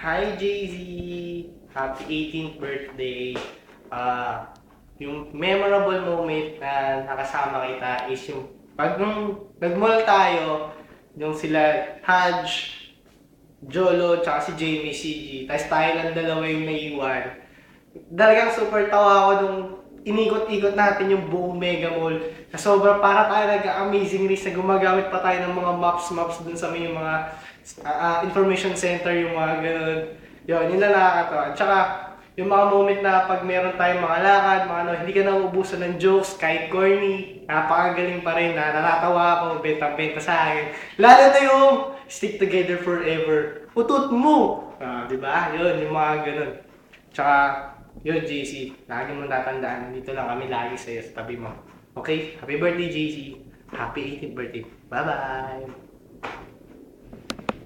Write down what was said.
Hi, JZ! Happy 18th birthday! Yung memorable moment na nakasama kita is yung pag nung nag-mall tayo, yung sila Haj, Jolo, tsaka si Jamie, CG, tapos tayo lang dalawa yung naiwan. Talagang super tawa ako nung inikot-ikot natin yung buong Mega Mall. Na sobra para tayo nag-amazing race na gumagamit pa tayo ng mga maps dun sa may mga information center, yung mga ganun. Yun na nakakatawa. Tsaka, yung mga moment na pag meron tayong mga lakad, mga ano, hindi ka na uubusan ng jokes, kahit corny, napakagaling pa rin na natatawa ako, benta-benta sa akin. Lalo na yung stick together forever. Utut mo! Di ba? Yun, yung mga ganun. Tsaka, yun, JC, lagi mong tatandaan, dito lang kami lagi sa'yo sa tabi mo. Okay? Happy birthday, JC. Happy 18th birthday. Bye-bye!